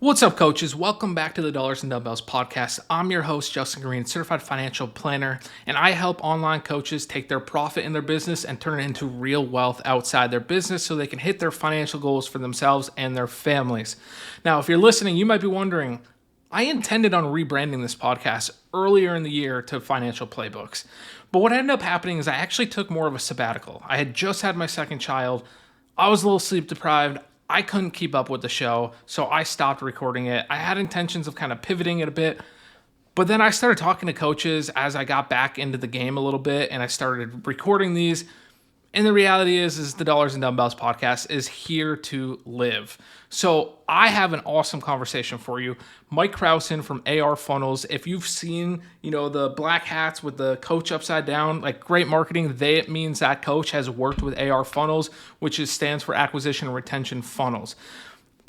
What's up, coaches? Welcome back to the Dollars and Dumbbells podcast. I'm your host, Justin Green, certified financial planner, and I help online coaches take their profit in their business and turn it into real wealth outside their business so they can hit their financial goals for themselves and their families. Now, if you're listening, you might be wondering, I intended on rebranding this podcast earlier in the year to Financial Playbooks. But what ended up happening is I actually took more of a sabbatical. I had just had my second child. I was a little sleep deprived. I couldn't keep up with the show, so I stopped recording it. I had intentions of kind of pivoting it a bit, but then I started talking to coaches as I got back into the game a little bit, and I started recording these. And the reality is the Dollars and Dumbbells podcast is here to live. So I have an awesome conversation for you. Mike Crowson from AR Funnels. If you've seen, the black hats with the coach upside down, like great marketing, it means that coach has worked with AR Funnels, which stands for Acquisition and Retention Funnels.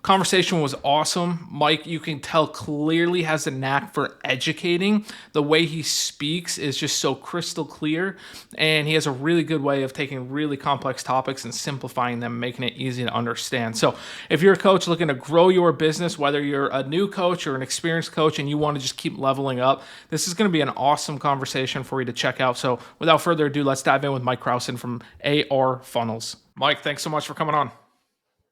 Conversation was awesome. Mike, you can tell clearly has a knack for educating. The way he speaks is just so crystal clear, and he has a really good way of taking really complex topics and simplifying them, making it easy to understand. So if you're a coach looking to grow your business, whether you're a new coach or an experienced coach and you want to just keep leveling up, this is going to be an awesome conversation for you to check out. So without further ado, let's dive in with Mike Crowson from AR Funnels. Mike, thanks so much for coming on.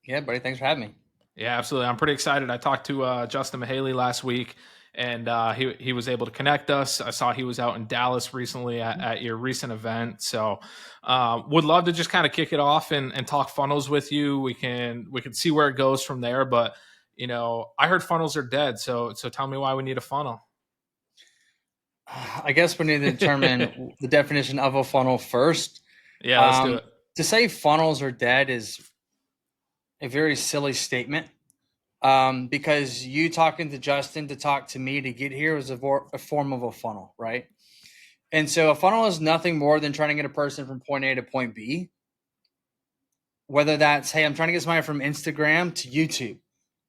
Yeah, buddy. Thanks for having me. Yeah, absolutely. I'm pretty excited. I talked to Justin Mahaley last week, and he was able to connect us. I saw he was out in Dallas recently at your recent event. So would love to just kind of kick it off and talk funnels with you. We can see where it goes from there. But, I heard funnels are dead. So tell me why we need a funnel. I guess we need to determine the definition of a funnel first. Yeah, let's do it. To say funnels are dead is a very silly statement because you talking to Justin to talk to me to get here was a form of a funnel, right? And so a funnel is nothing more than trying to get a person from point A to point B. Whether that's, hey, I'm trying to get somebody from Instagram to YouTube.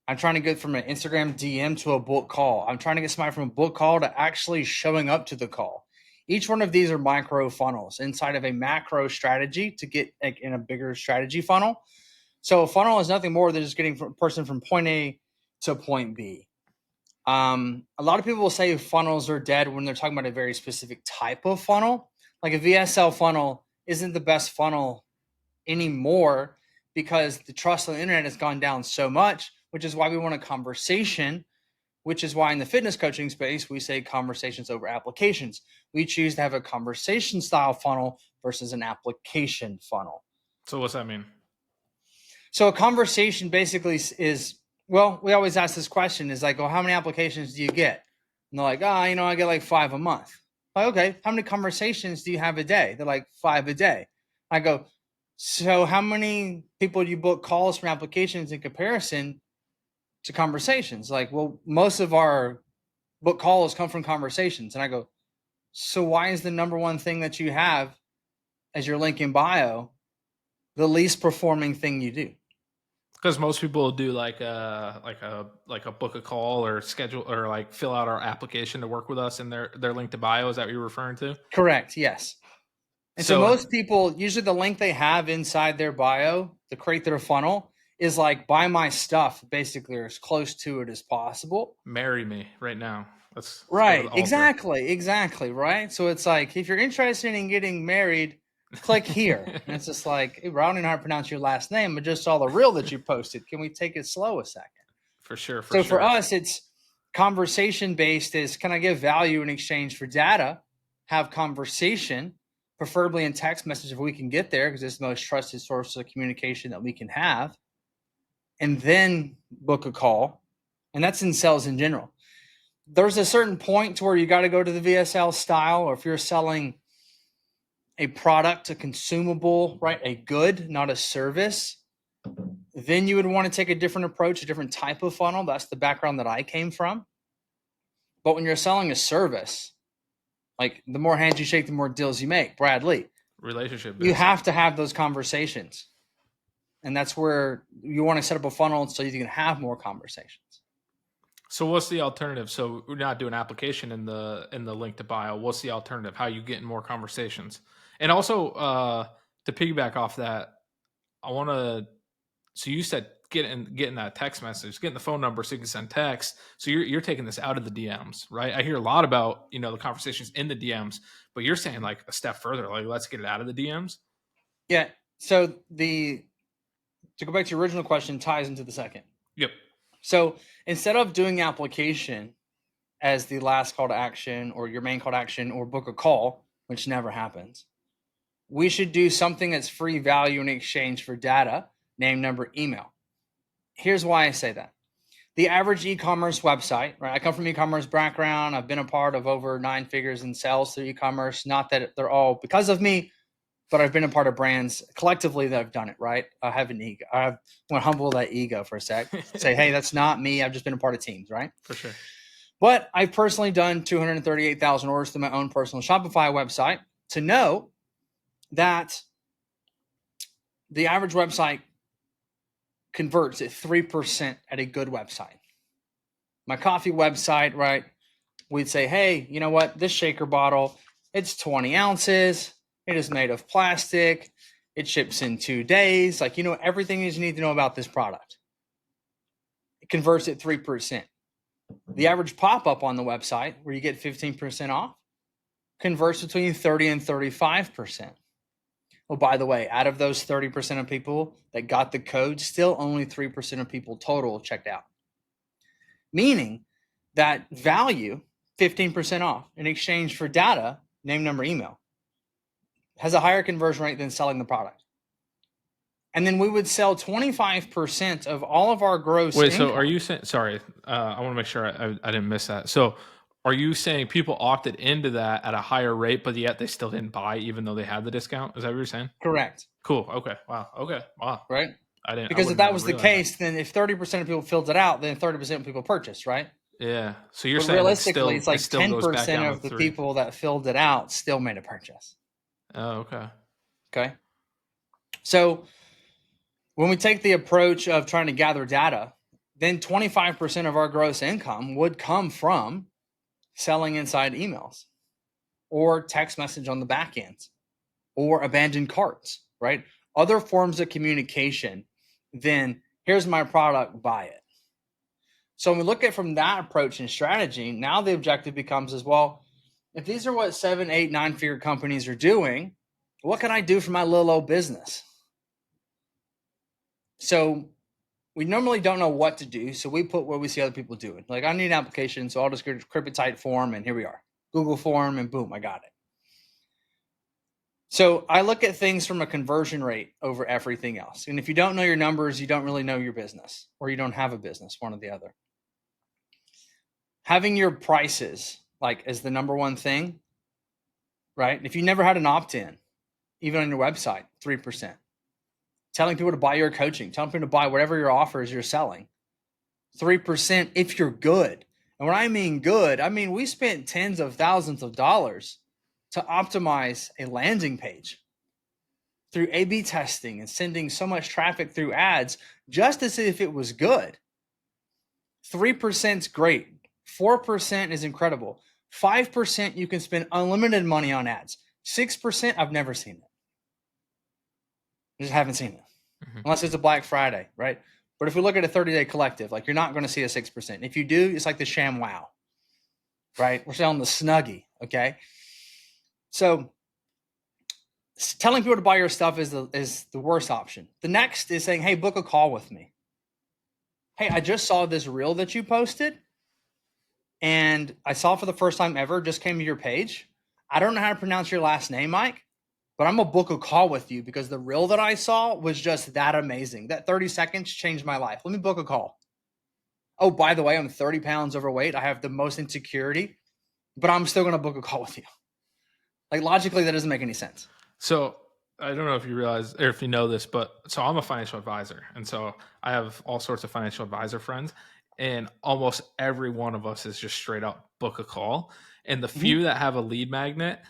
I'm trying to get from an Instagram DM to a book call. I'm trying to get somebody from a book call to actually showing up to the call. Each one of these are micro funnels inside of a macro strategy to get in a bigger strategy funnel. So a funnel is nothing more than just getting a person from point A to point B. A lot of people will say funnels are dead when they're talking about a very specific type of funnel. Like a VSL funnel isn't the best funnel anymore because the trust on the internet has gone down so much, which is why we want a conversation, which is why in the fitness coaching space, we say conversations over applications. We choose to have a conversation style funnel versus an application funnel. So what's that mean? So a conversation basically is, well, we always ask this question is like, well, how many applications do you get? And they're like, I get like 5 a month. Like, okay, how many conversations do you have a day? They're like 5 a day. I go, so how many people do you book calls from applications in comparison to conversations? Like, well, most of our book calls come from conversations. And I go, so why is the number one thing that you have as your link in bio the least performing thing you do? Because most people do like a book a call or schedule or like fill out our application to work with us in their link to bio. Is that what you're referring to? Correct. Yes. And so most people, usually the link they have inside their bio to create their funnel is like, buy my stuff, basically, or as close to it as possible. Marry me right now. Let's right. Exactly. Right. So it's like, if you're interested in getting married, click here. And it's just like, hey, I don't even know how to pronounce your last name, but just saw the reel that you posted. Can we take it slow a second? For sure. For us, it's conversation based is, can I give value in exchange for data? Have conversation, preferably in text message if we can get there, because it's the most trusted source of communication that we can have. And then book a call. And that's in sales in general. There's a certain point to where you got to go to the VSL style, or if you're selling a product, a consumable, right? A good, not a service, then you would want to take a different approach, a different type of funnel. That's the background that I came from. But when you're selling a service, like the more hands you shake, the more deals you make. Bradley. Relationship. You have to have those conversations. And that's where you want to set up a funnel so you can have more conversations. So what's the alternative? So we're not doing application in the link to bio. What's the alternative? How are you getting more conversations? And also to piggyback off that, I want to. So you said getting that text message, getting the phone number so you can send text. So you're taking this out of the DMs, right? I hear a lot about, the conversations in the DMs, but you're saying like a step further, like let's get it out of the DMs. Yeah. So to go back to your original question, ties into the second. Yep. So instead of doing application as the last call to action or your main call to action or book a call, which never happens, we should do something that's free value in exchange for data, name, number, email. Here's why I say that. The average e-commerce website, right? I come from e-commerce background. I've been a part of over 9 figures in sales through e-commerce. Not that they're all because of me, but I've been a part of brands collectively that have done it, right? I have an ego. I want to humble that ego for a sec. Say, hey, that's not me. I've just been a part of teams, right? For sure. But I've personally done 238,000 orders through my own personal Shopify website to know that the average website converts at 3% at a good website. My coffee website, right? We'd say, hey, you know what? This shaker bottle, it's 20 ounces. It is made of plastic. It ships in 2 days. Like, everything you need to know about this product. It converts at 3%. The average pop-up on the website where you get 15% off converts between 30 and 35%. Oh, by the way, out of those 30% of people that got the code, still only 3% of people total checked out. Meaning that value, 15% off in exchange for data, name, number, email, has a higher conversion rate than selling the product. And then we would sell 25% of all of our gross Wait, income. so are you saying, sorry, I want to make sure I didn't miss that. So are you saying people opted into that at a higher rate, but yet they still didn't buy even though they had the discount? Is that what you're saying? Correct. Cool. Okay. Wow. Okay. Wow. Right? I didn't. Because if that was the case, then if 30% of people filled it out, then 30% of people purchased, right? Yeah. So you're But saying realistically, it's like still goes back 10% down of to the 3. people that filled it out still made a purchase. Oh, okay. Okay. So when we take the approach of trying to gather data, then 25% of our gross income would come from selling inside emails or text message on the back end or abandoned carts, right? Other forms of communication, then here's my product, buy it. So when we look at from that approach and strategy, now the objective becomes as well, if these are what 7, 8, 9-figure companies are doing, what can I do for my little old business? So we normally don't know what to do. So we put what we see other people doing. Like, I need an application, so I'll just go to CryptoTite form, and here we are. Google form, and boom, I got it. So I look at things from a conversion rate over everything else. And if you don't know your numbers, you don't really know your business, or you don't have a business, one or the other. Having your prices like as the number one thing, right? If you never had an opt-in, even on your website, 3%. Telling people to buy your coaching, telling people to buy whatever your offers you're selling, 3% if you're good. And when I mean good, I mean we spent tens of thousands of dollars to optimize a landing page through A/B testing and sending so much traffic through ads just to see if it was good. 3% is great. 4% is incredible. 5% you can spend unlimited money on ads. 6% I've never seen it. I just haven't seen it. Unless it's a Black Friday, right? But if we look at a 30-day collective, like you're not going to see a 6%. If you do, it's like the sham wow, right? We're selling the Snuggie, okay? So telling people to buy your stuff is the worst option. The next is saying, hey, book a call with me. Hey, I just saw this reel that you posted, and I saw it for the first time ever, just came to your page. I don't know how to pronounce your last name, Mike, but I'm going to book a call with you because the reel that I saw was just that amazing. That 30 seconds changed my life. Let me book a call. Oh, by the way, I'm 30 pounds overweight. I have the most insecurity, but I'm still going to book a call with you. Like, logically, that doesn't make any sense. So I don't know if you realize or if you know this, but so I'm a financial advisor. And so I have all sorts of financial advisor friends, and almost every one of us is just straight up book a call. And the few that have a lead magnet,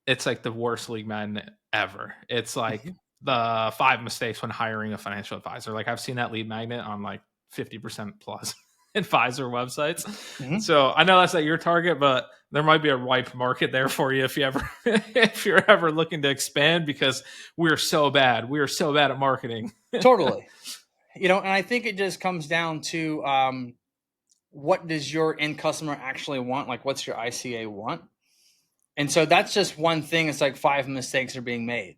it's like the worst lead magnet ever. It's like the 5 mistakes when hiring a financial advisor. Like I've seen that lead magnet on like 50% plus advisor websites. So I know that's not your target, but there might be a ripe market there for you if you ever if you're ever looking to expand, because we're so bad. We are so bad at marketing. Totally. And I think it just comes down to what does your end customer actually want? Like, what's your ICA want? And so that's just one thing. It's like 5 mistakes are being made.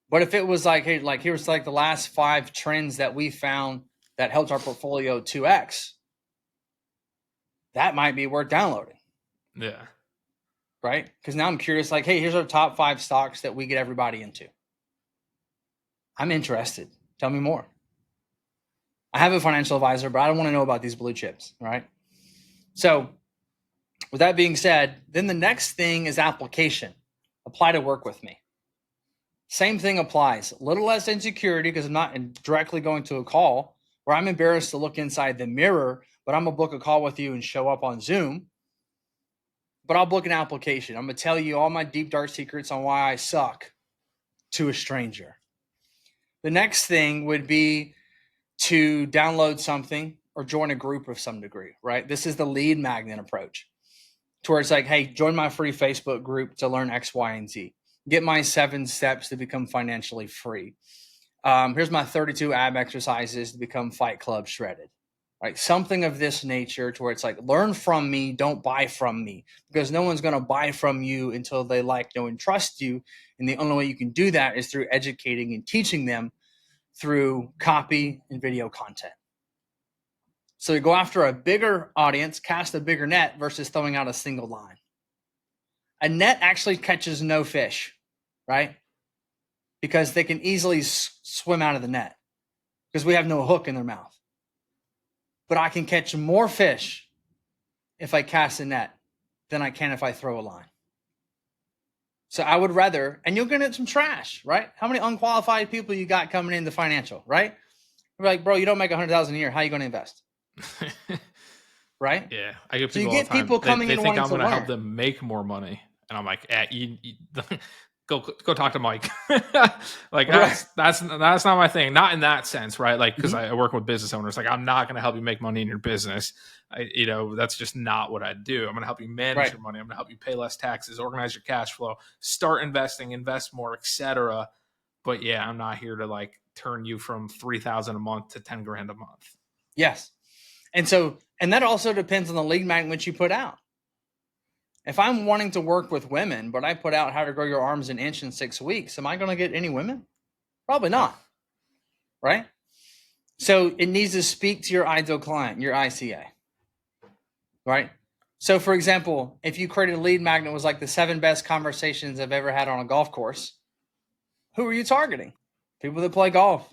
But if it was like, hey, like here's like the last 5 trends that we found that helped our portfolio 2x, that might be worth downloading. Yeah. Right? Because now I'm curious, like, hey, here's our top 5 stocks that we get everybody into. I'm interested. Tell me more. I have a financial advisor, but I don't want to know about these blue chips. Right? So with that being said, then the next thing is application. Apply to work with me. Same thing applies. A little less insecurity because I'm not directly going to a call where I'm embarrassed to look inside the mirror, but I'm going to book a call with you and show up on Zoom. But I'll book an application. I'm going to tell you all my deep, dark secrets on why I suck to a stranger. The next thing would be to download something or join a group of some degree, right? This is the lead magnet approach, to where it's like, hey, join my free Facebook group to learn X, Y, and Z. Get my 7 steps to become financially free. Here's my 32 ab exercises to become Fight Club shredded. Right? Something of this nature, to where it's like, learn from me, don't buy from me, because no one's going to buy from you until they like, know, and trust you. And the only way you can do that is through educating and teaching them through copy and video content. So you go after a bigger audience, cast a bigger net versus throwing out a single line. A net actually catches no fish, right? Because they can easily swim out of the net because we have no hook in their mouth. But I can catch more fish if I cast a net than I can if I throw a line. So I would rather, and you'll get some trash, right? How many unqualified people you got coming into financial, right? You're like, bro, you don't make $100,000 a year. How are you going to invest? Right? Yeah, I get So you people all get the time. people coming They in think wanting I'm to going to help learn. them make more money, and I'm like, go talk to Mike. Like Right. that's not my thing. Not in that sense, right? Like because Mhm. I work with business owners. Like I'm not going to help you make money in your business. That's just not what I do. I'm going to help you manage Right. your money. I'm going to help you pay less taxes, organize your cash flow, start investing, invest more, etc. But yeah, I'm not here to like turn you from 3,000 a month to 10 grand a month. Yes. And that also depends on the lead magnet which you put out. If I'm wanting to work with women, but I put out how to grow your arms an inch in 6 weeks, am I going to get any women? Probably No. not. Right? So it needs to speak to your ideal client, your ICA. Right? So for example, if you created a lead magnet was like the 7 best conversations I've ever had on a golf course, who are you targeting? People that play golf.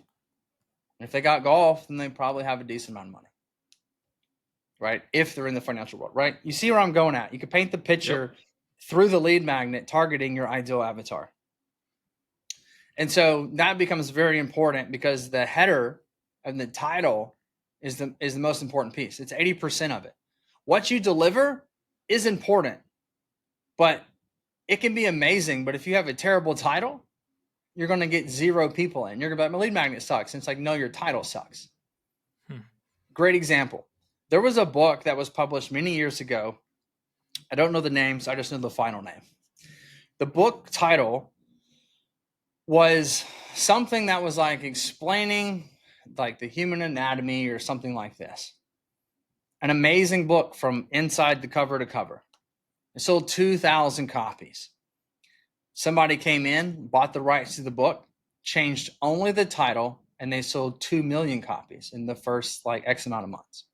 And if they got golf, then they probably have a decent amount of money. Right? If they're in the financial world, right? You see where I'm going at. You can paint the picture through the lead magnet targeting your ideal avatar. And so that becomes very important because the header and the title is the most important piece. It's 80% of it. What you deliver is important, but it can be amazing. But if you have a terrible title, you're going to get 0 people in. You're going to be like, my lead magnet sucks. And it's like, no, your title sucks. Great example. There was a book that was published many years ago. I don't know the names. I just know the final name. The book title was something that was like explaining like the human anatomy or something like this. An amazing book from inside the cover to cover. It sold 2,000 copies. Somebody came in, bought the rights to the book, changed only the title, and they sold 2 million copies in the first like X amount of months.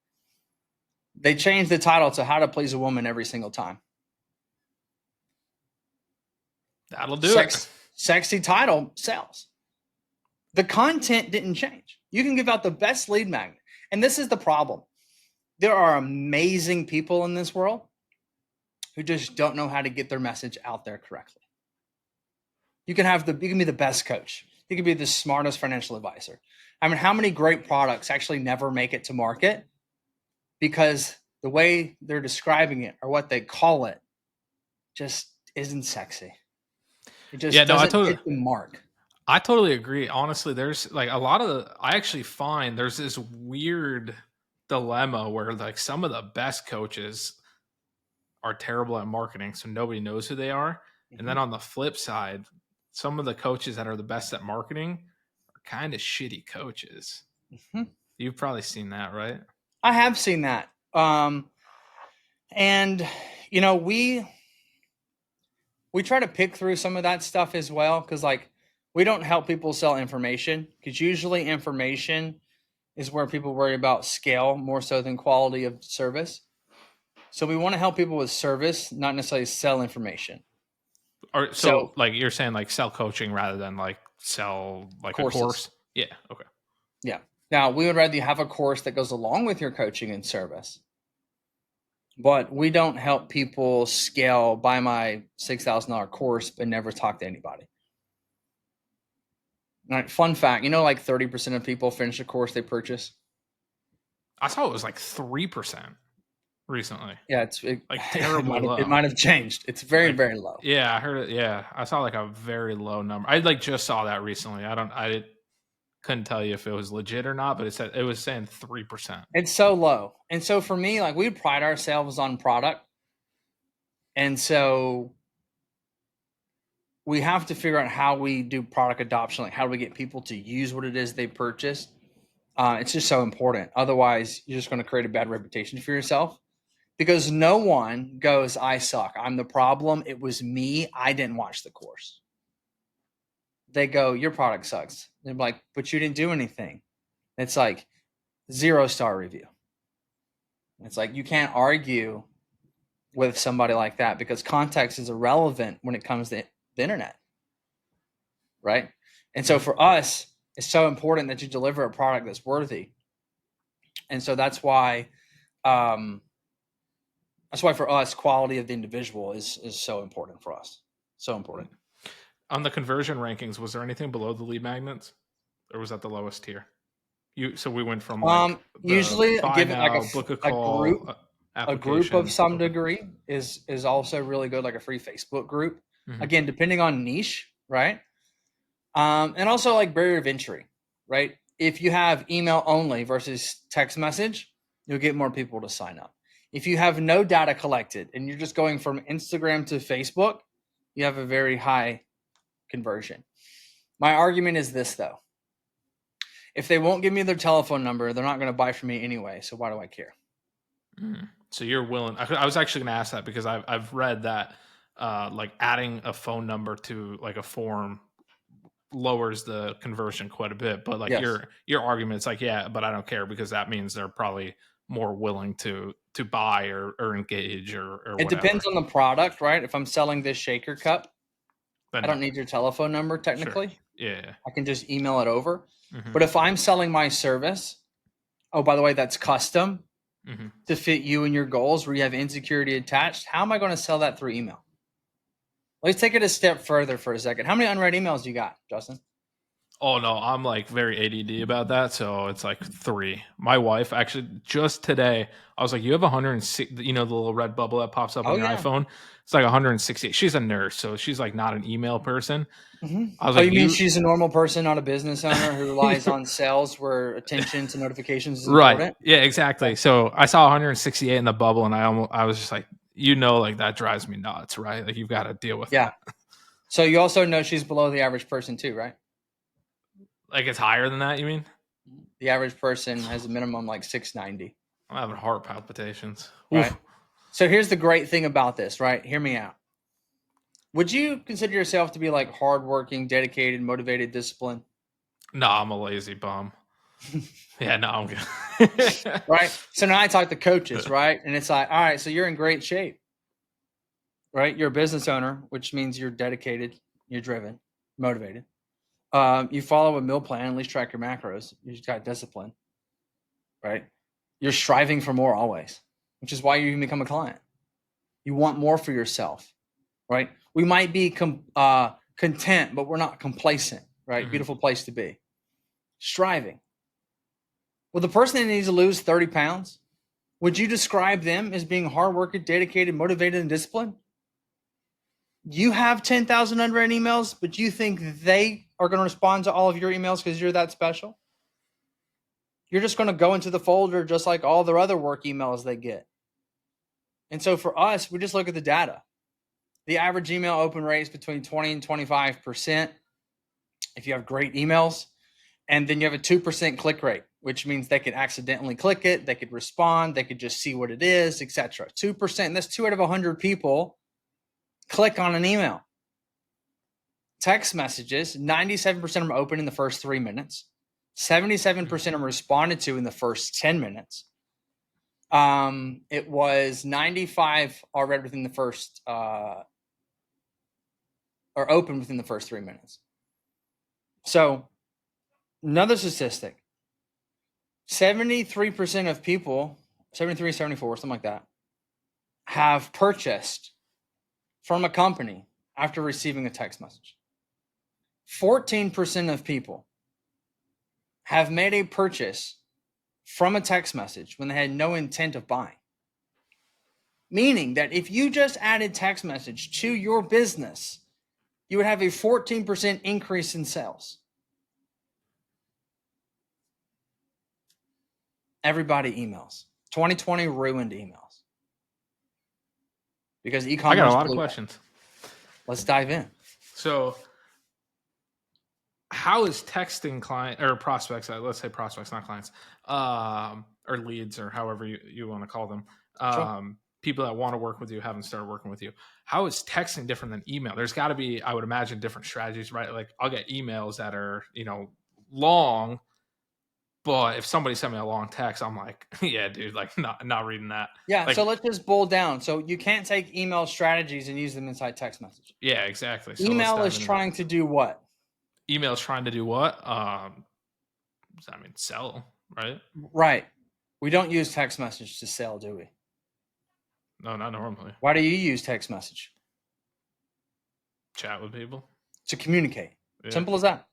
They changed the title to How to Please a Woman Every Single Time. That'll do it. Sexy title sells. The content didn't change. You can give out the best lead magnet. And this is the problem. There are amazing people in this world who just don't know how to get their message out there correctly. You can be the best coach. You can be the smartest financial advisor. I mean, how many great products actually never make it to market because the way they're describing it or what they call it just isn't sexy. It just doesn't hit the mark. I totally agree. Honestly, there's like a lot of I actually find there's this weird dilemma where like some of the best coaches are terrible at marketing, so nobody knows who they are. And then on the flip side, some of the coaches that are the best at marketing are kind of shitty coaches. Mm-hmm. You've probably seen that, right? I have seen that. And we try to pick through some of that stuff as well, because like we don't help people sell information, because usually information is where people worry about scale more so than quality of service. So we want to help people with service, not necessarily sell information. Or so So like you're saying like sell coaching rather than like sell like a courses. course? Yeah. Okay. Yeah. Now we would rather you have a course that goes along with your coaching and service, but we don't help people scale, buy my $6,000 course but never talk to anybody. All right, fun fact, like 30% of people finish a course they purchase. I saw it was like 3% recently. Yeah, Like it terribly low. might have changed. It's very, Like, very low. yeah, I heard it. Yeah, I saw like a very low number. I like just saw that recently. I couldn't tell you if it was legit or not, but it was saying 3%. It's so low. And so for me, like we pride ourselves on product. And so we have to figure out how we do product adoption, like how do we get people to use what it is they purchased. It's just so important. Otherwise, you're just going to create a bad reputation for yourself, because no one goes, I suck, I'm the problem, it was me, I didn't watch the course. They go, your product sucks. They're like, but you didn't do anything. It's like 0-star review. It's like you can't argue with somebody like that, because context is irrelevant when it comes to the internet, right? And so for us, it's so important that you deliver a product that's worthy. And so that's why for us, quality of the individual is so important for us. So important. On the conversion rankings, was there anything below the lead magnets, or was that the lowest tier? So we went from like the Usually buy give it like now, book a a call, group. A group of application. some Okay. degree is also really good, like a free Facebook group. Mhm. Again, depending on niche, right? And also like barrier of entry, right? If you have email only versus text message, you'll get more people to sign up. If you have no data collected and you're just going from Instagram to Facebook, you have a very high conversion. My argument is this, though. If they won't give me their telephone number, they're not going to buy from me anyway. So why do I care? So you're willing. I was actually going to ask that because I've read that like adding a phone number to like a form lowers the conversion quite a bit. But like Yes. your argument's like, yeah, but I don't care because that means they're probably more willing to buy or engage or It whatever. depends on the product, right? If I'm selling this shaker cup, But I no, don't need your telephone number sure, technically. yeah. I can just email it over. Hmm. But if I'm selling my service, oh, by the way, that's custom Hmm. to fit you and your goals where you have insecurity attached. How am I going to sell that through email? Let's take it a step further for a second. How many unread emails you got, Justin? Oh no, I'm like very ADD about that, so it's like 3. My wife actually just today, I was like, "You have 106." The little red bubble that pops up on Oh, your yeah. iPhone. It's like 168. She's a nurse, so she's like not an email person. I was Oh, like, you mean "You she's a normal person, not a business owner who relies on sales where attention to notifications is right? important? Yeah, exactly." Okay. So I saw 168 in the bubble, and I was just like, like that drives me nuts, right? Like you've got to deal with Yeah. that. So you also know she's below the average person too, right? Like it's higher than that. You mean? The average person has a minimum like 690, I'm having heart palpitations. right? Oof. So here's the great thing about this, right? Hear me out. Would you consider yourself to be like hardworking, dedicated, motivated, disciplined? No, I'm a lazy bum. Yeah, no, I'm good. Right? So now I talk to coaches, right? And it's like, all right, so you're in great shape, right? You're a business owner, which means you're dedicated, you're driven, motivated. You follow a meal plan, at least track your macros. You just got discipline, right? You're striving for more always, which is why you even become a client. You want more for yourself, right? We might be content, but we're not complacent, right? Mhm. Beautiful place to be. Striving. Well, the person that needs to lose 30 pounds, would you describe them as being hardworking, dedicated, motivated, and disciplined? You have 10,000 unread emails, but you think they are going to respond to all of your emails because you're that special? You're just going to go into the folder just like all their other work emails they get. And so for us, we just look at the data. The average email open rate is between 20 and 25% if you have great emails. And then you have a 2% click rate, which means they could accidentally click it, they could respond, they could just see what it is, etc. 2%, that's 2 out of 100 people click on an email. Text messages, 97% of them open in the first 3 minutes. 77% of them responded to in the first 10 minutes. It was 95 are read within the first, or open within the first 3 minutes. So another statistic, 73% of people, 73, 74, something like that, have purchased from a company after receiving a text message. 14% of people have made a purchase from a text message when they had no intent of buying. Meaning that if you just added text message to your business, you would have a 14% increase in sales. Everybody emails. 2020 ruined emails. Because e-commerce. I got a lot of questions. Let's dive in. So, how is texting client or prospects? Let's say prospects, not clients, or leads, or however you want to call them. Sure. People that want to work with you, haven't started working with you. How is texting different than email? There's got to be, I would imagine, different strategies, right? Like I'll get emails that are long, but if somebody sent me a long text, I'm like, yeah, dude, like not reading that. Yeah, Like, so let's just boil down. So you can't take email strategies and use them inside text message. yeah, exactly. So email is trying to do what? Email is trying to do what? Sell, right? Right. We don't use text message to sell, do we? No, not normally. Why do you use text message? Chat with people. To communicate. Yeah. Simple as that.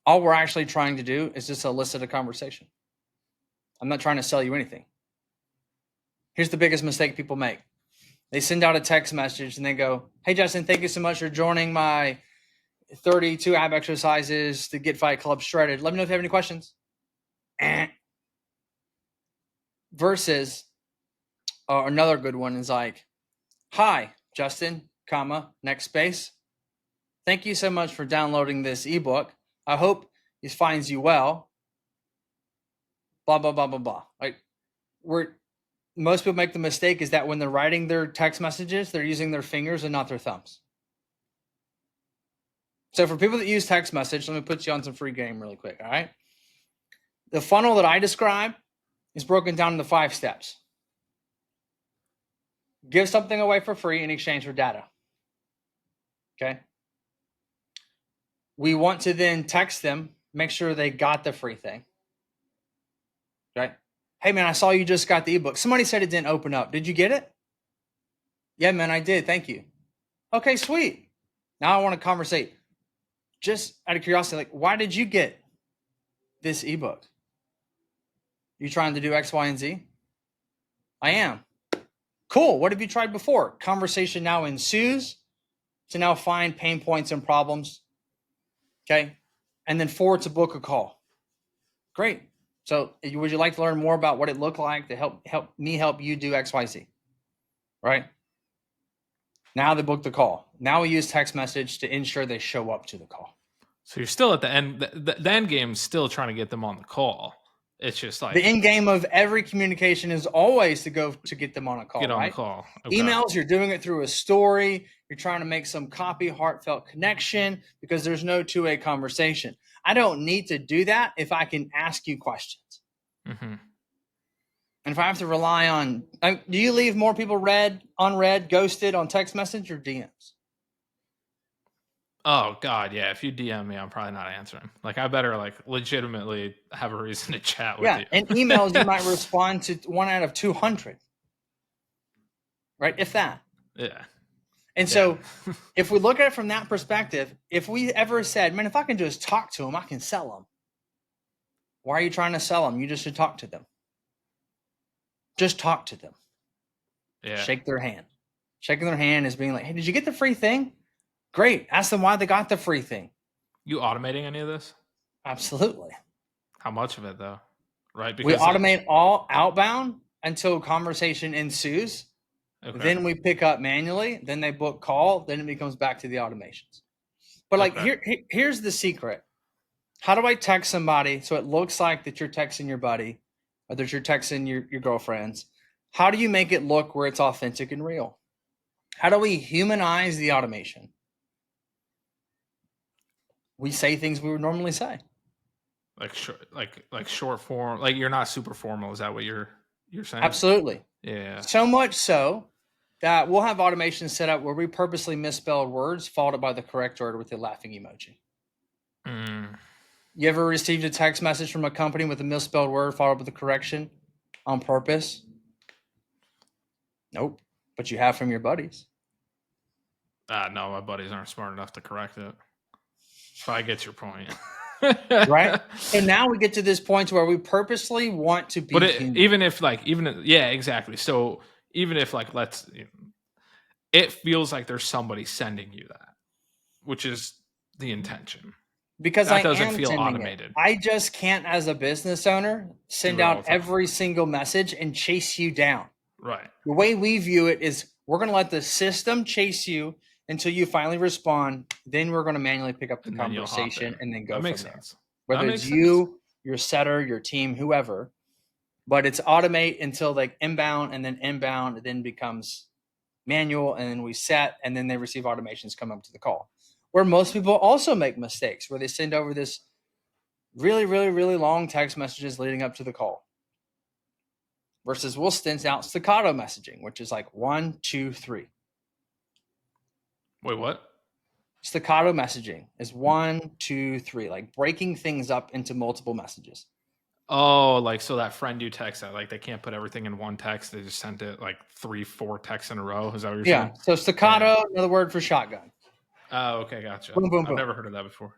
All we're actually trying to do is just elicit a conversation. I'm not trying to sell you anything. Here's the biggest mistake people make. They send out a text message and they go, hey, Justin, thank you so much for joining my 32 ab exercises to get Fight Club shredded. Let me know if you have any questions. Versus another good one is like, hi, Justin, comma, next space. Thank you so much for downloading this ebook. I hope it finds you well. Blah, blah, blah, blah, blah. Like, most people make the mistake is that when they're writing their text messages, they're using their fingers and not their thumbs. So for people that use text message, let me put you on some free game really quick, all right? The funnel that I describe is broken down into 5 steps. Give something away for free in exchange for data. Okay? We want to then text them, make sure they got the free thing. Right? Hey, man, I saw you just got the ebook. Somebody said it didn't open up. Did you get it? Yeah, man, I did. Thank you. Okay, sweet. Now I want to conversate. Just out of curiosity, like, why did you get this ebook? You trying to do X, Y, and Z? I am. Cool. What have you tried before? Conversation now ensues to now find pain points and problems. Okay. And then forward to book a call. Great. So would you like to learn more about what it looked like to help you do X, Y, Z? Right. Now they book the call. Now we use text message to ensure they show up to the call. So you're still at the end. The end game is still trying to get them on the call. It's just like the end game of every communication is always to go to get them on a call. Get on right? the call. Okay. Emails, you're doing it through a story. You're trying to make some copy, heartfelt connection because there's no two-way conversation. I don't need to do that if I can ask you questions. Mm-hmm. And if I have to rely on, do you leave more people unread, ghosted on text message or DMs? Oh God, yeah. If you DM me, I'm probably not answering. Like I better like legitimately have a reason to chat with you. Yeah, and emails you might respond to 1 out of 200, right? If that. Yeah. And so if we look at it from that perspective, if we ever said, man, if I can just talk to them, I can sell them. Why are you trying to sell them? You just should talk to them. Just talk to them. Yeah. Shake their hand. Shaking their hand is being like, hey, did you get the free thing? Great. Ask them why they got the free thing. You automating any of this? Absolutely. How much of it though? Right? Because we automate all outbound until conversation ensues. Okay. Then we pick up manually. Then they book call. Then it becomes back to the automations. But like here's the secret. How do I text somebody so it looks like that you're texting your buddy or that you're texting your girlfriends? How do you make it look where it's authentic and real? How do we humanize the automation? We say things we would normally say. Like short form, like you're not super formal. Is that what you're saying? Absolutely. Yeah. So much so that we'll have automation set up where we purposely misspelled words followed by the correct word with the laughing emoji. You ever received a text message from a company with a misspelled word followed with a correction on purpose? Nope. But you have from your buddies. No, my buddies aren't smart enough to correct it. So I get your point. Right? So now we get to this point where we purposely want to be human. Yeah, exactly. So even if it feels like there's somebody sending you that, which is the intention. Because That I doesn't am feel sending automated. it. I just can't, as a business owner, send out every single message and chase you down. Right. The way we view it is we're going to let the system chase you until you finally respond. Then we're going to manually pick up the conversation and then go from there. Whether it's you, your setter, your team, whoever, but it's automate until like inbound, and then becomes manual, and then we set, and then they receive automations come up to the call. Where most people also make mistakes, where they send over this really, really, really long text messages leading up to the call. Versus we'll stint out staccato messaging, which is like 1, 2, 3. Wait, what? Staccato messaging is 1, 2, 3, like breaking things up into multiple messages. Oh, like so that friend you text that, like they can't put everything in one text. They just sent it like 3, 4 texts in a row. Is that what you're saying? Yeah. So staccato, another word for shotgun. Oh, okay, gotcha. Boom, boom, boom. I've never heard of that before.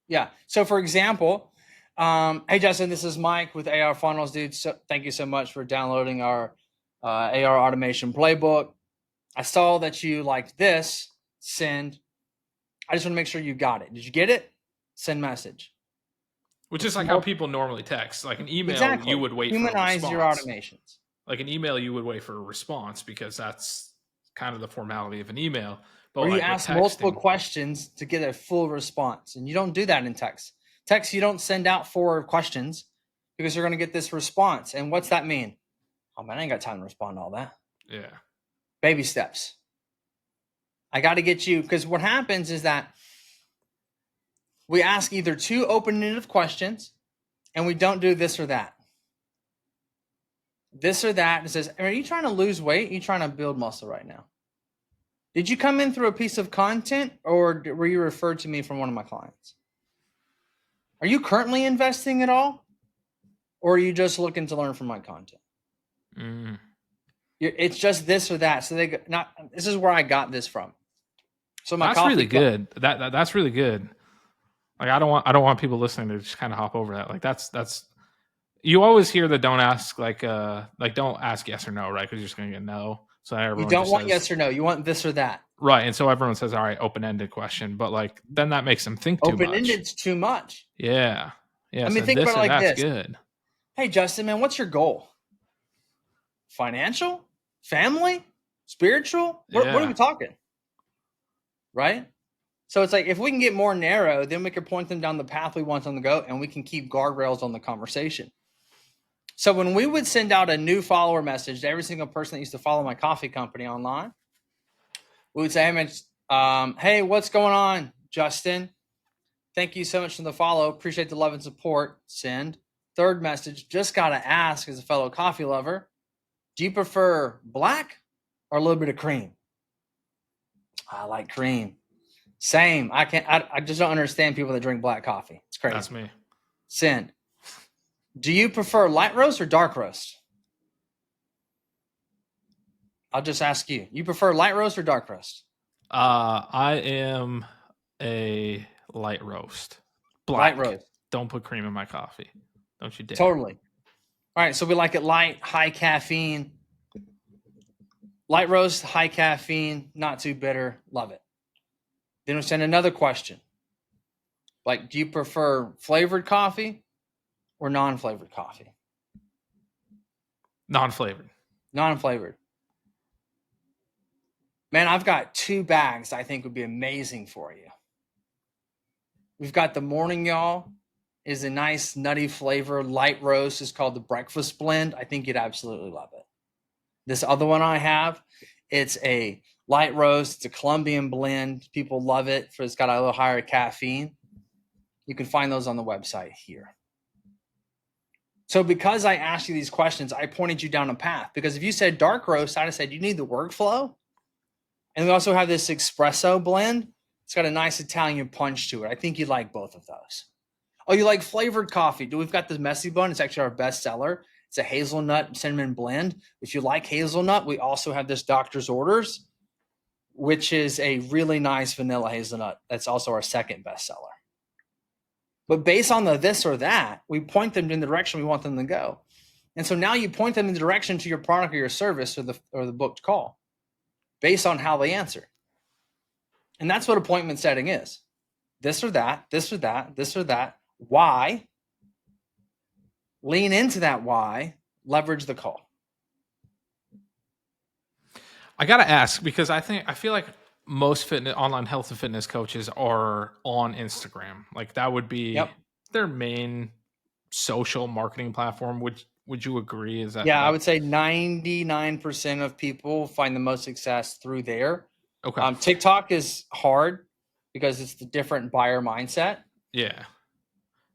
Yeah. So for example, hey Justin, this is Mike with AR Funnels, dude. So thank you so much for downloading our AR automation playbook. I saw that you liked this. Send. I just want to make sure you got it. Did you get it? Send message. Which is like how people normally text. Like an email, you would wait for a response. Humanize your automations. Like an email, you would wait for a response because that's kind of the formality of an email. But or you like ask multiple questions to get a full response. And you don't do that in text. Text, you don't send out 4 questions because you're going to get this response. And what's that mean? Oh, man, I ain't got time to respond to all that. Yeah. Baby steps. I got to get you, because what happens is that we ask either 2 open-ended questions and we don't do this or that. This or that. It says, are you trying to lose weight? Are you trying to build muscle right now? Did you come in through a piece of content, or were you referred to me from one of my clients? Are you currently investing at all? Or are you just looking to learn from my content? It's just this or that. So this is where I got this from. So that's really good. That's really good. Like I don't want people listening to just kind of hop over that. Like that's you always hear the don't ask don't ask yes or no, right? Because you're just gonna get no. So you don't want yes or no. You want this or that. Right. And so everyone says, all right, open-ended question. But like then that makes them think too much. Open-ended's too much. Yeah. Yeah. I mean, think about it like this. Good. Hey, Justin, man, what's your goal? Financial? Family? Spiritual? What are we talking? Right? So it's like if we can get more narrow, then we can point them down the path we want them to go, and we can keep guardrails on the conversation. So when we would send out a new follower message to every single person that used to follow my coffee company online, we would say, hey, what's going on, Justin? Thank you so much for the follow. Appreciate the love and support. Send. Third message, just got to ask as a fellow coffee lover, do you prefer black or a little bit of cream? I like cream. Same. I just don't understand people that drink black coffee. It's crazy. That's me. Send. Do you prefer light roast or dark roast? I'll just ask you. You prefer light roast or dark roast? I am a light roast. Black. Light roast. Don't put cream in my coffee. Don't you dare. Totally. All right. So we like it light, high caffeine. Light roast, high caffeine, not too bitter. Love it. Then we'll send another question. Like, do you prefer flavored coffee or non-flavored coffee? Non-flavored. Non-flavored. Man, I've got 2 bags I think would be amazing for you. We've got the Morning Y'all is a nice nutty flavor. Light roast is called the breakfast blend. I think you'd absolutely love it. This other one I have, it's a light roast. It's a Colombian blend. People love it for it's got a little higher caffeine. You can find those on the website here. So because I asked you these questions, I pointed you down a path. Because if you said dark roast, I'd have said you need the workflow. And we also have this espresso blend. It's got a nice Italian punch to it. I think you'd like both of those. Oh, you like flavored coffee? We've got the messy bun. It's actually our best seller. It's a hazelnut cinnamon blend. If you like hazelnut, we also have this Doctor's Orders, which is a really nice vanilla hazelnut. That's also our second best seller. But based on the this or that, we point them in the direction we want them to go. And so now you point them in the direction to your product or your service or the booked call based on how they answer. And that's what appointment setting is. This or that, this or that, this or that. Why? Lean into that why, leverage the call. I got to ask because I feel like most fitness online health and fitness coaches are on Instagram. Like that would be their main social marketing platform. Would you agree? Is that Yeah, I would say 99% of people find the most success through there. okay? TikTok is hard because it's the different buyer mindset. Yeah.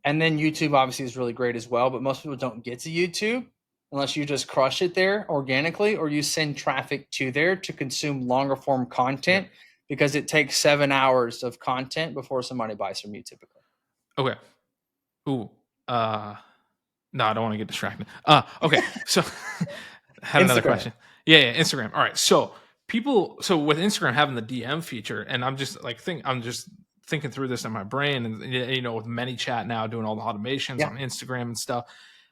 And then YouTube obviously is really great as well, but most people don't get to YouTube unless you just crush it there organically or you send traffic to there to consume longer form content because it takes 7 hours of content before somebody buys from you typically. Okay. Ooh. No, I don't want to get distracted. Okay. So had another question. Yeah, Instagram. All right. So with Instagram having the DM feature, and I'm just thinking through this in my brain, and with ManyChat now doing all the automations on Instagram and stuff.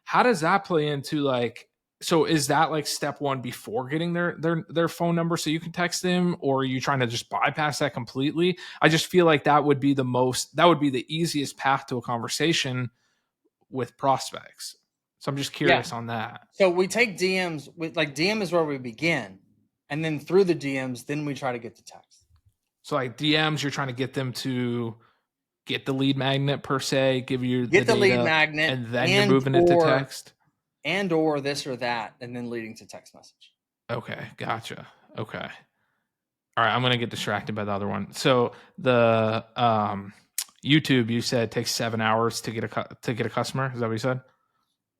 How does that play into like? So is that like step one before getting their phone number so you can text them, or are you trying to just bypass that completely? I just feel like that would be the easiest path to a conversation with prospects. So I'm just curious on that. So we take DMs with like DM is where we begin. And then through the DMs, then we try to get the text. So like DMs, you're trying to get them to get the lead magnet per se, give you get the data, lead magnet, and then you're moving it to text. And or this or that, and then leading to text message. Okay, gotcha. Okay. All right, I'm gonna get distracted by the other one. So the YouTube, you said takes 7 hours to get a customer. Is that what you said?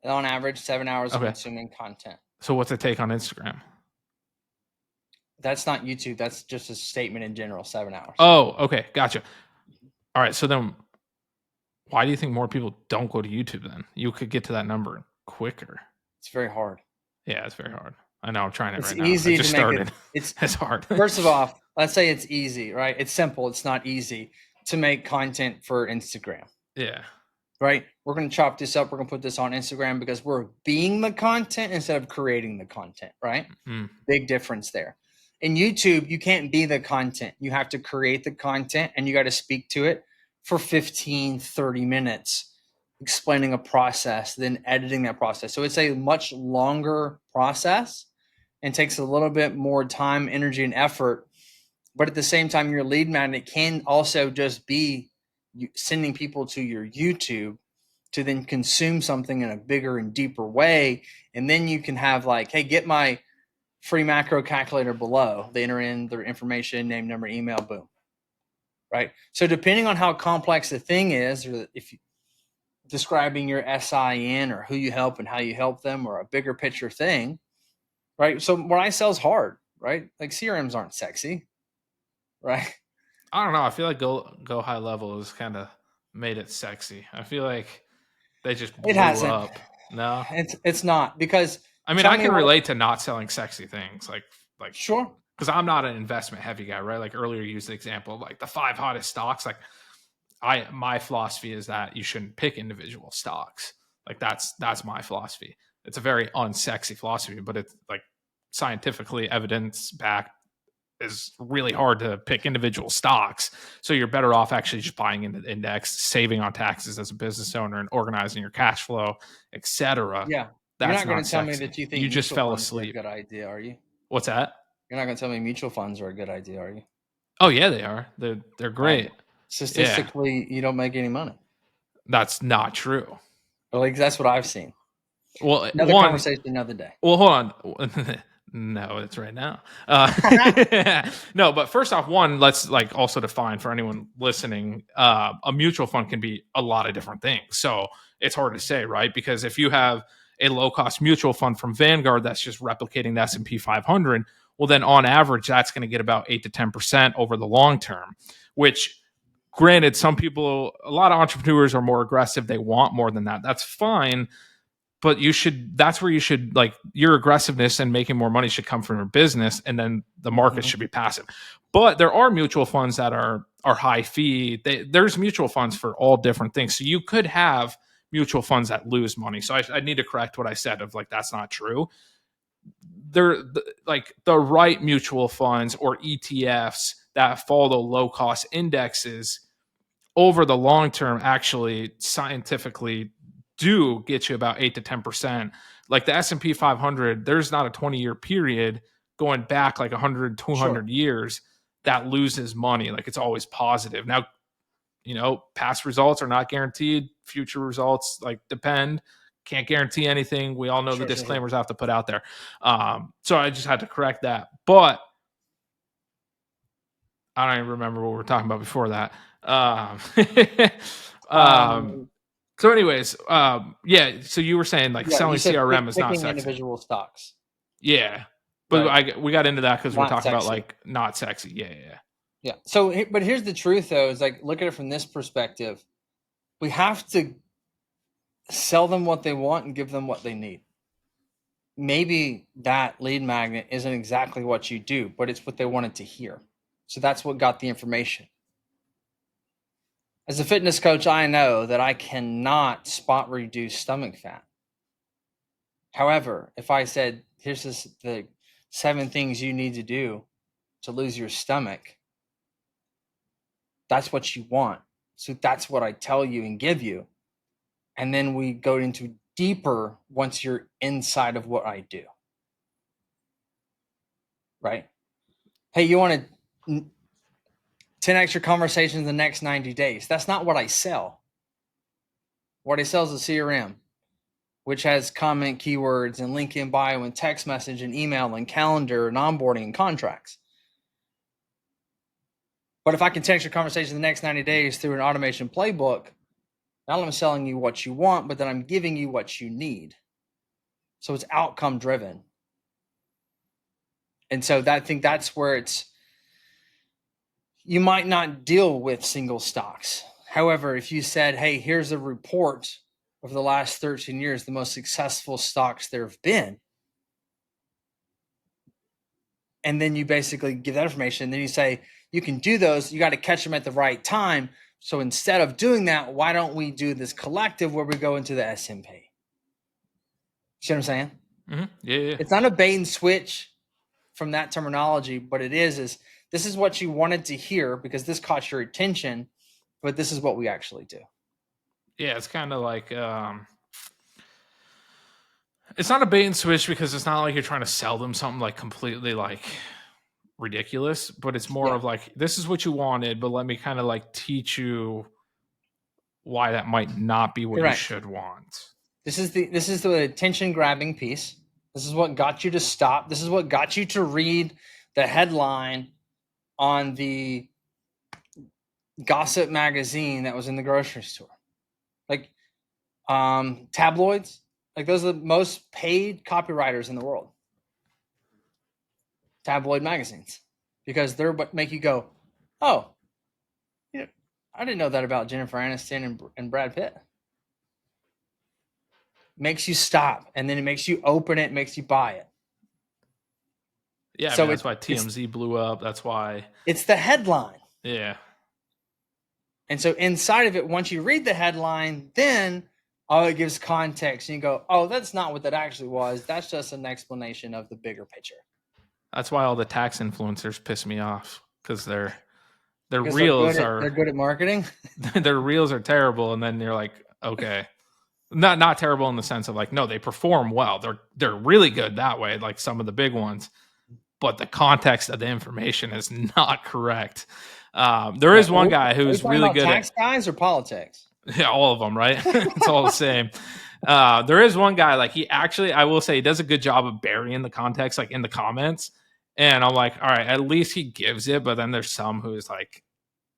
On average, 7 hours of consuming content. So what's it take on Instagram? That's not YouTube. That's just a statement in general. 7 hours. Oh, okay, gotcha. All right, so then why do you think more people don't go to YouTube then? You could get to that number quicker. It's very hard. Yeah, it's very hard. I know. I'm trying it right now. It's easy to make it. It's hard. First of all, let's say it's easy, right? It's simple. It's not easy to make content for Instagram. Yeah. Right? We're going to chop this up. We're going to put this on Instagram because we're being the content instead of creating the content, right? Big difference there. In YouTube, you can't be the content. You have to create the content and you got to speak to it for 15, 30 minutes, explaining a process, then editing that process. So it's a much longer process and takes a little bit more time, energy, and effort. But at the same time, your lead magnet can also just be sending people to your YouTube to then consume something in a bigger and deeper way. And then you can have like, hey, get my free macro calculator below. They enter in their information, name, number, email, boom. Right? So depending on how complex the thing is, or if you describing your SIN or who you help and how you help them or a bigger picture thing, right? So what I sell is hard, right? Like CRMs aren't sexy, right? I don't know. I feel like go high level has kind of made it sexy. I feel like they just blew up. No, it's not because I mean I can relate to not selling sexy things like sure because I'm not an investment heavy guy, right? Like earlier you used the example of like the 5 hottest stocks. Like my philosophy is that you shouldn't pick individual stocks. Like that's my philosophy. It's a very unsexy philosophy, but it's like scientifically evidence backed. Is really hard to pick individual stocks. So you're better off actually just buying into the index, saving on taxes as a business owner and organizing your cash flow, etc. Yeah. That's you're not going to tell me that you think you just fell asleep. A good idea, are you? What's that? You're not going to tell me mutual funds are a good idea, are you? Oh yeah, they are. They're great. Statistically, you don't make any money. That's not true. Like that's what I've seen. Well, Another conversation another day. Well, hold on. No, it's right now. No, but first off, let's like also define for anyone listening. A mutual fund can be a lot of different things, so it's hard to say, right? Because if you have a low cost mutual fund from Vanguard that's just replicating the S&P 500, well, then on average, that's going to get about 8 to 10% over the long term. Which, granted, some people, a lot of entrepreneurs are more aggressive; they want more than that. That's fine, but that's where you should, like, your aggressiveness and making more money should come from your business, and then the market should be passive. But there are mutual funds that are high fee. There's mutual funds for all different things, so you could have mutual funds that lose money. So I need to correct what I said of like that's not true. They're like the right mutual funds or ETFs that follow low cost indexes over the long term actually scientifically do get you about 8 to 10%. Like the S&P 500, there's not a 20-year period going back like 100, 200 years that loses money. Like it's always positive. Now, past results are not guaranteed. Future results like depend. Can't guarantee anything. We all know the disclaimers I have to put out there. So I just had to correct that. But I don't even remember what we were talking about before that. So anyways, yeah. So you were saying like selling CRM is not sexy. Individual stocks. Yeah, but right. We got into that because we're talking about like not sexy. Yeah. So, but here's the truth, though: is like look at it from this perspective. We have to sell them what they want and give them what they need. Maybe that lead magnet isn't exactly what you do, but it's what they wanted to hear. So that's what got the information. As a fitness coach, I know that I cannot spot reduce stomach fat. However, if I said, here's the 7 things you need to do to lose your stomach, that's what you want. So that's what I tell you and give you. And then we go into deeper once you're inside of what I do. Right? Hey, you want to 10 extra conversations in the next 90 days. That's not what I sell. What I sell is a CRM, which has comment keywords and link in bio and text message and email and calendar and onboarding and contracts. But if I can 10 extra conversations in the next 90 days through an automation playbook, not only am I selling you what you want, but then I'm giving you what you need. So it's outcome driven. And so I think that's where you might not deal with single stocks. However, if you said, hey, here's a report over the last 13 years, the most successful stocks there have been, and then you basically give that information, then you say, you can do those, you got to catch them at the right time. So instead of doing that, why don't we do this collective where we go into the S&P? See what I'm saying? Mm-hmm. Yeah. It's not a bait and switch from that terminology, but it is this is what you wanted to hear because this caught your attention, but this is what we actually do. Yeah, it's kind of like it's not a bait and switch because it's not like you're trying to sell them something like completely like ridiculous, but it's more of like, this is what you wanted, but let me kind of like teach you why that might not be what you should want. This is the attention grabbing piece. This is what got you to stop. This is what got you to read the headline on the gossip magazine that was in the grocery store. Like tabloids, like those are the most paid copywriters in the world. Tabloid magazines, because they're what make you go, oh, I didn't know that about Jennifer Aniston and Brad Pitt. Makes you stop, and then it makes you open it, makes you buy it. Yeah, so that's why TMZ blew up. That's why it's the headline. Yeah. And so inside of it, once you read the headline, then it gives context, and you go, oh, that's not what that actually was. That's just an explanation of the bigger picture. That's why all the tax influencers piss me off, because their reels they're good at marketing. Their reels are terrible, and then you're like, okay. Not terrible in the sense of like, no, they perform well. They're really good that way, like some of the big ones. But the context of the information is not correct. There is one guy who's really good tax guys or politics. Yeah, all of them, right? It's all the same. There is one guy, like he actually, I will say, he does a good job of burying the context, like in the comments. And I'm like, all right, at least he gives it. But then there's some who's like,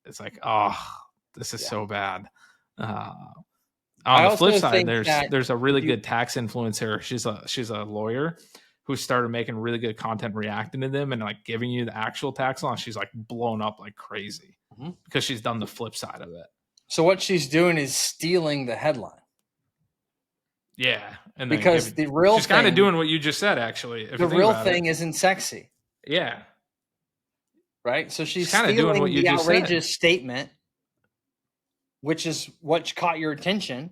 it's like, oh, this is Yeah. so bad. Uh, I on the flip also side, think that there's a if really you good tax influencer. She's a lawyer who started making really good content reacting to them and like giving you the actual tax law. She's like blown up like crazy Mhm. because she's done the flip side of it. So what she's doing is stealing the headline Yeah, and then because giving. She's kind of doing what you just said, actually. If the you think real about it, thing isn't sexy, yeah, right? So she's she's kind of doing what stealing you the just said. outrageous statement, which is what caught your attention,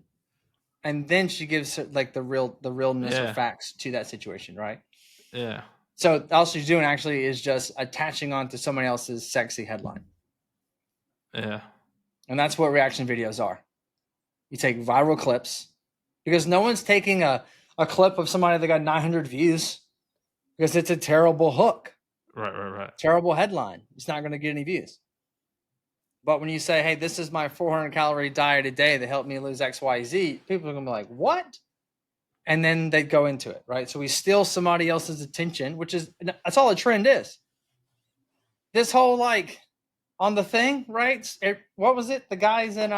and then she gives like the realness or Yeah, facts to that situation, right? yeah, So all she's doing actually is just attaching on to somebody else's sexy headline. yeah. And that's what reaction videos are. You take viral clips because no one's taking a clip of somebody that got 900 views because it's a terrible hook, Right, right, right. terrible headline. It's not going to get any views. But when you say, hey, this is my 400 calorie diet a day that helped me lose XYZ, people are going to be like, what? And then they go into it, right? So we steal somebody else's attention, which is, that's all a trend is. This whole like on the thing, right? What was it? The guys in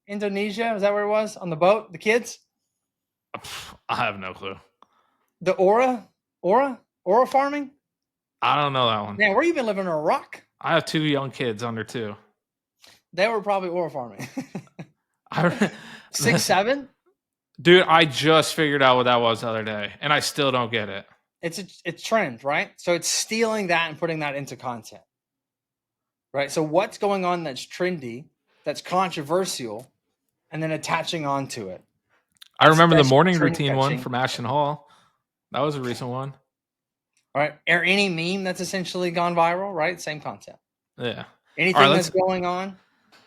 Indonesia, was that where it was? On the boat, the kids? I have no clue. The Aura farming? I don't know that one. Man, where you been living on a rock? I have 2 young kids under 2. They were probably aura farming. I, 6, 7? dude, I just figured out what that was the other day, and I still don't get it. It's trend, right? So it's stealing that and putting that into content. Right? So what's going on that's trendy, that's controversial, and then attaching onto it. I remember the Especially morning trend routine one catching. from Ashton Hall. That was a recent one. Right? Or any meme that's essentially gone viral, right? Same content. Yeah. Anything All right, that's going on,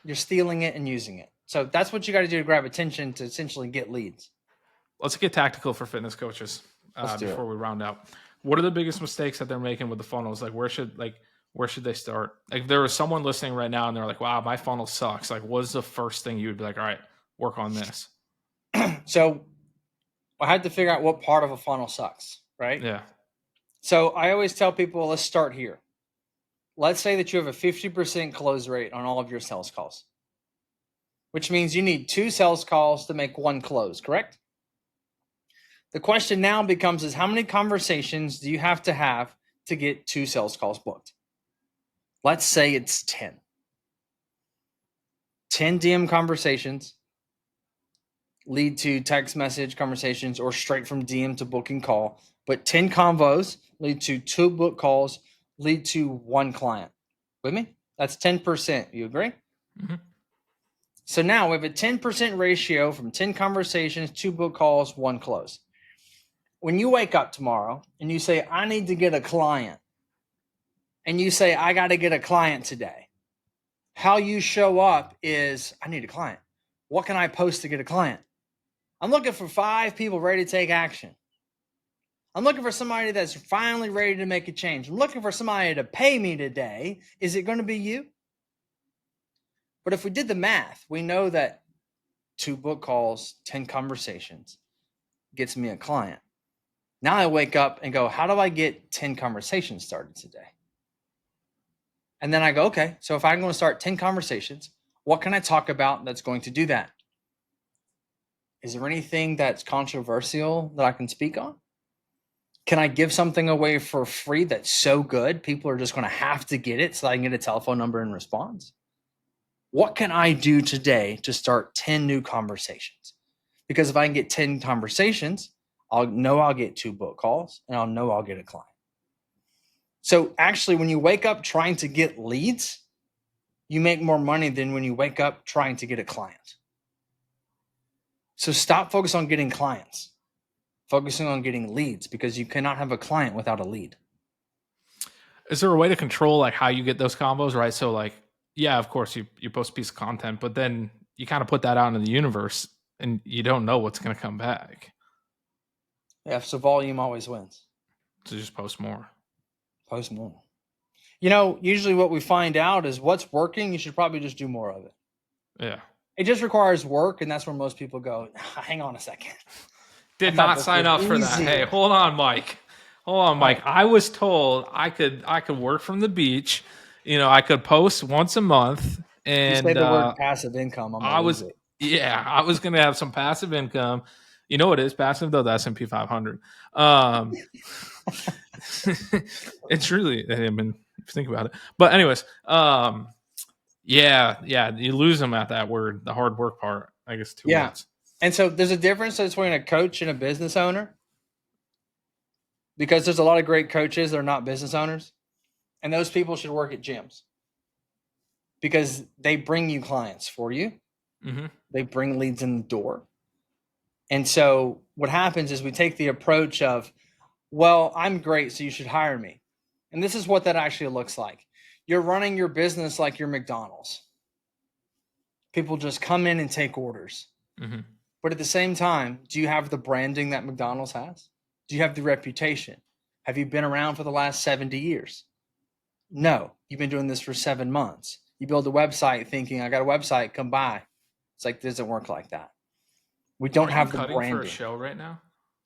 you're stealing it and using it. So that's what you got to do to grab attention to essentially get leads. let's get tactical for fitness coaches before we round out. What are the biggest mistakes that they're making with the funnels? Like where should they start? Like if there was someone listening right now and they're like, wow, my funnel sucks. Like what's the first thing you would be like, all right, work on this? So I had to figure out what part of a funnel sucks, right? Yeah. So I always tell people, let's start here. Let's say that you have a 50% close rate on all of your sales calls, which means you need 2 sales calls to make 1 close, correct? The question now becomes is how many conversations do you have to get 2 sales calls booked? Let's say it's 10. 10 DM conversations lead to text message conversations or straight from DM to booking call, but 10 convos lead to 2 book calls, lead to 1 client. With me? That's 10%. You agree? Mm-hmm. So now we have a 10% ratio from 10 conversations, 2 book calls, 1 close. When you wake up tomorrow and you say, I need to get a client, and you say, I got to get a client today, how you show up is, I need a client. What can I post to get a client? I'm looking for 5 people ready to take action. I'm looking for somebody that's finally ready to make a change. I'm looking for somebody to pay me today. Is it going to be you? But if we did the math, we know that 2 book calls, 10 conversations gets me a client. Now I wake up and go, how do I get 10 conversations started today? And then I go, okay, so if I'm going to start 10 conversations, what can I talk about that's going to do that? Is there anything that's controversial that I can speak on? Can I give something away for free that's so good, people are just going to have to get it so I can get a telephone number and response? What can I do today to start 10 new conversations? Because if I can get 10 conversations, I'll know I'll get 2 book calls and I'll know I'll get a client. So actually, when you wake up trying to get leads, you make more money than when you wake up trying to get a client. So stop focusing on getting clients, focusing on getting leads, because you cannot have a client without a lead. Is there a way to control like how you get those combos, right? So like, yeah, of course you post a piece of content, but then you kind of put that out into the universe and you don't know what's going to come back. Yeah, so volume always wins. So just post more. Post more. You know, usually what we find out is what's working, you should probably just do more of it. Yeah. It just requires work, and that's where most people go, hang on a second. I Did thought not this sign was up for that. Hey, easy. hold on, Mike. Hold on, Right. Mike. I was told I could work from the beach. I could post once a month, You say and the word passive income, I'm I gonna lose was it. yeah, I was gonna have some passive income. You know what is passive though? The S&P 500. Um, it's really, I mean, if you think about it. But anyways, yeah, you lose them at that word, the hard work part. I guess two Yeah. words. And so there's a difference between a coach and a business owner, because there's a lot of great coaches that are not business owners, and those people should work at gyms because they bring you clients for you. Mm-hmm. They bring leads in the door. And so what happens is we take the approach of, well, I'm great, so you should hire me. And this is what that actually looks like. You're running your business like your McDonald's. People just come in and take orders. Mm-hmm. But at the same time, do you have the branding that McDonald's has? Do you have the reputation? Have you been around for the last 70 years? No, you've been doing this for 7 months. You build a website thinking, I got a website, come by. It's like, it doesn't work like that. We don't Aren't you have the cutting for a branding. show right now?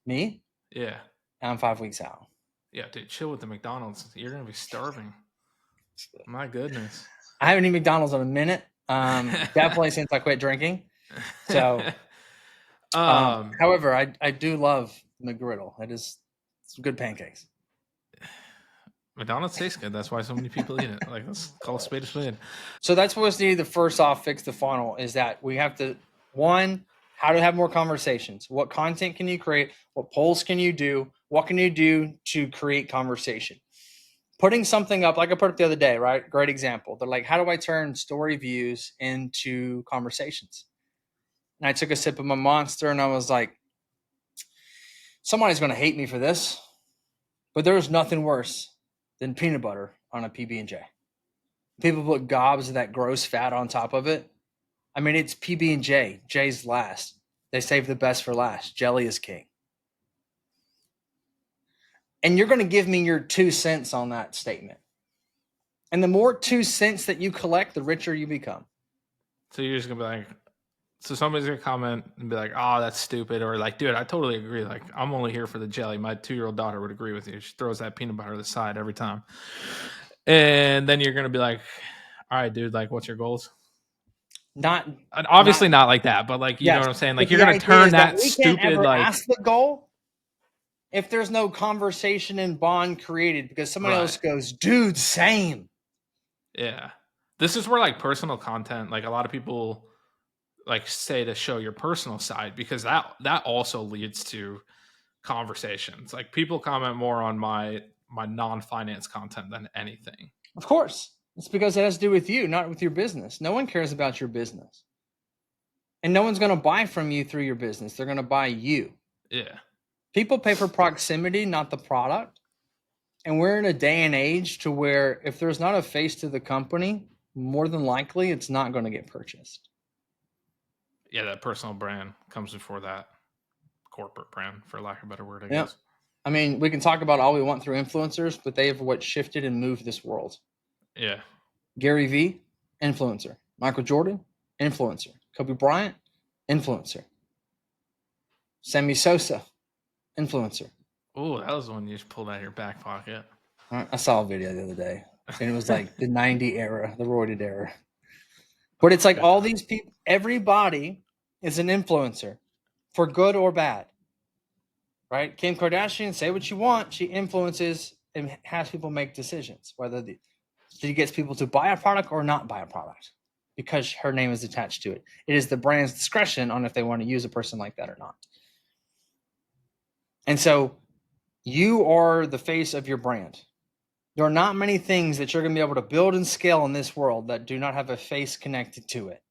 Me? Yeah. I'm 5 weeks out. Yeah, dude, chill with the McDonald's. You're gonna be starving. My goodness. I haven't eaten McDonald's in a minute. Definitely since I quit drinking. So, um, however, I do love McGriddle. It is some good pancakes. McDonald's tastes good. That's why so many people eat it. Like, let's call a spade a spade. So that's what's needed to first off fix the funnel, is that we have to, one, how to have more conversations. What content can you create? What polls can you do? What can you do to create conversation? Putting something up, like I put up the other day, right? Great example. They're like, how do I turn story views into conversations? And I took a sip of my Monster and I was like, somebody's going to hate me for this, but there is nothing worse than peanut butter on a PB&J. People put gobs of that gross fat on top of it. I mean, it's PB&J. J's last. They save the best for last. Jelly is king. And you're going to give me your 2 cents on that statement. And the more 2 cents that you collect, the richer you become. So you're just gonna be like, so somebody's gonna comment and be like, "Oh, that's stupid," or like, "Dude, I totally agree. Like, I'm only here for the jelly." My 2-year-old daughter would agree with you. She throws that peanut butter to the side every time. And then you're gonna be like, "All right, dude. Like, what's your goals?" Not, And obviously not, not like that, but like, you know yes. what I'm saying. But Like, you're the gonna idea turn is that that we can't stupid ever like, ask the goal if there's no conversation and bond created, because somebody else right, goes, dude, same. yeah. This is where like personal content, like a lot of people like say to show your personal side because that also leads to conversations. Like people comment more on my non-finance content than anything. Of course. It's because it has to do with you, not with your business. No one cares about your business. And no one's going to buy from you through your business. They're going to buy you. Yeah. People pay for proximity, not the product. And we're in a day and age to where if there's not a face to the company, more than likely it's not going to get purchased. Yeah, that personal brand comes before that corporate brand, for lack of a better word, I Yeah. guess. I mean, we can talk about all we want through influencers, but they have what shifted and moved this world. Yeah. Gary Vee, influencer. Michael Jordan, influencer. Kobe Bryant, influencer. Sammy Sosa, influencer. Oh, that was one you just pulled out of your back pocket. I saw a video the other day, and it was like the 90 era, the roided era. But it's like Yeah. all these people, everybody is an influencer for good or bad, right? Kim Kardashian, say what you want. She influences and has people make decisions, whether she gets people to buy a product or not buy a product because her name is attached to it. It is the brand's discretion on if they want to use a person like that or not. And so you are the face of your brand. There are not many things that you're going to be able to build and scale in this world that do not have a face connected to it.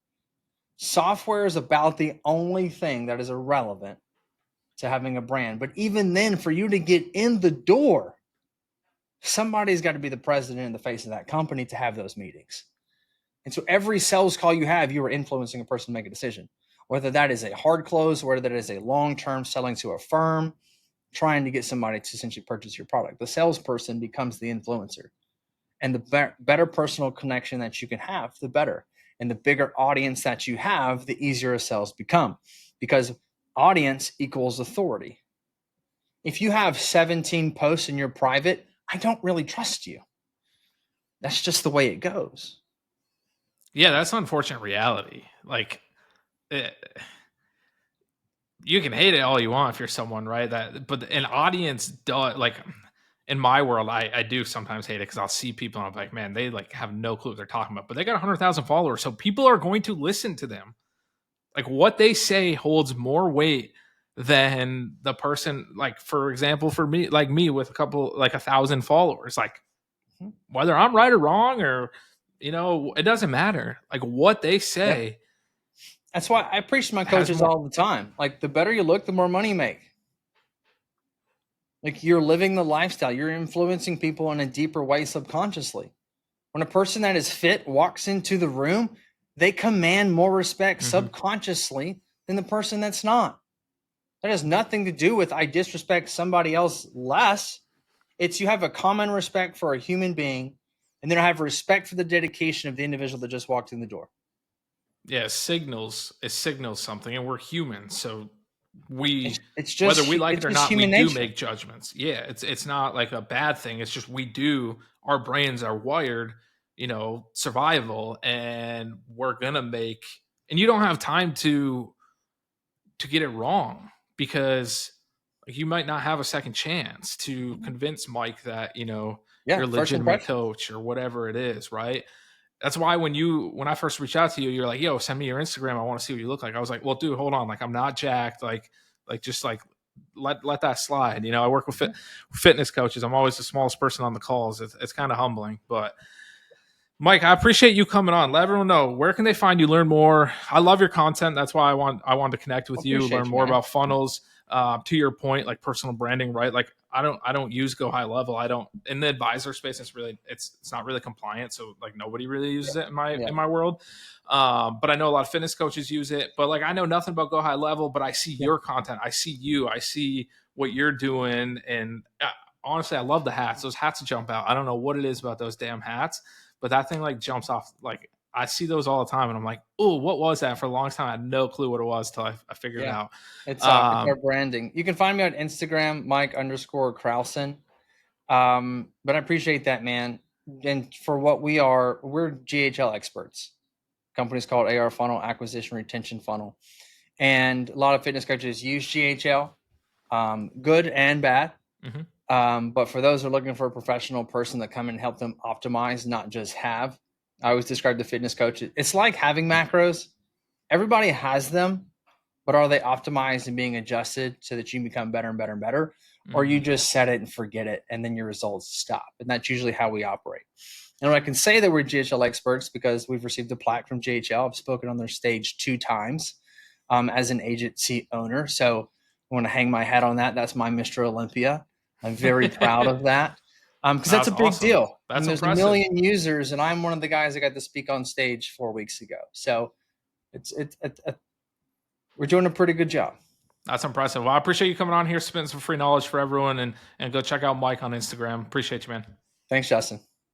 Software is about the only thing that is irrelevant to having a brand. But even then, for you to get in the door, somebody's got to be the president and the face of that company to have those meetings. And so every sales call you have, you are influencing a person to make a decision, whether that is a hard close, whether that is a long-term selling to a firm, trying to get somebody to essentially purchase your product. The salesperson becomes the influencer. And the better personal connection that you can have, the better. And the bigger audience that you have, the easier sales become, because audience equals authority. If you have 17 posts in your private, I don't really trust you. That's just the way it goes. Yeah, that's an unfortunate reality. Like, you can hate it all you want if you're someone, right? But an audience does, like, in my world, I do sometimes hate it because I'll see people and I'm like, man, they like have no clue what they're talking about, but they got 100,000 followers, so people are going to listen to them. Like, what they say holds more weight than the person. Like, for example, for me, like me with a couple, like 1,000 followers, like whether I'm right or wrong, or it doesn't matter. Like, what they Yep. say That's why I preach to my has coaches more. all the time. Like, the better you look, the more money you make. Like, you're living the lifestyle. You're influencing people in a deeper way subconsciously. When a person that is fit walks into the room, they command more respect subconsciously than the person that's not. That has nothing to do with I disrespect somebody else less. It's you have a common respect for a human being, and then I have respect for the dedication of the individual that just walked in the door. Yeah, it signals something, and we're human, so we, It's whether just we like it's it or just not, we human do nature. make judgments. Yeah, it's not like a bad thing. It's just we do. Our brains are wired, survival, and we're gonna make. And you don't have time to get it wrong, because you might not have a second chance to convince Mike that Yeah, you're a first legitimate impression. coach or whatever it is, right? That's why when I first reached out to you, you're like, yo, send me your Instagram. I want to see what you look like. I was like, well, dude, hold on. Like, I'm not jacked. Like just like let that slide. I work with fitness coaches. I'm always the smallest person on the calls. It's kind of humbling, but Mike, I appreciate you coming on. Let everyone know, where can they find you, learn more. I love your content. That's why I wanted to connect I with you, learn appreciate you, more man. about funnels. To your point, like personal branding, right? Like I don't use Go High Level. I don't, in the advisor space. It's not really compliant, so like nobody really uses it in my Yeah, in my world. But I know a lot of fitness coaches use it. But like I know nothing about Go High Level, but I see yeah, your content. I see you. I see what you're doing, and honestly, I love the hats. Those hats jump out. I don't know what it is about those damn hats, but that thing like jumps off. Like, I see those all the time, and I'm like, oh, what was that? For a long time, I had no clue what it was till I figured it yeah. out. It's our branding. You can find me on Instagram, Mike_Crowson. But I appreciate that, man. And for what we are, we're GHL experts. Company's called AR Funnel, Acquisition Retention Funnel, and a lot of fitness coaches use GHL, good and bad. Mhm. But for those who are looking for a professional person that come and help them optimize, not just have, I always describe the fitness coach. It's like having macros. Everybody has them, but are they optimized and being adjusted so that you can become better and better and better? Or you just set it and forget it, and then your results stop. And that's usually how we operate. And I can say that we're GHL experts because we've received a plaque from GHL. I've spoken on their stage 2 times as an agency owner. So I want to hang my hat on that. That's my Mr. Olympia. I'm very proud of that because that's That's a big awesome. deal. And That's there's a impressive. million users, and I'm one of the guys that got to speak on stage 4 weeks ago. So we're doing a pretty good job. That's impressive. Well, I appreciate you coming on here, spitting some free knowledge for everyone, and go check out Mike on Instagram. Appreciate you, man. Thanks, Justin.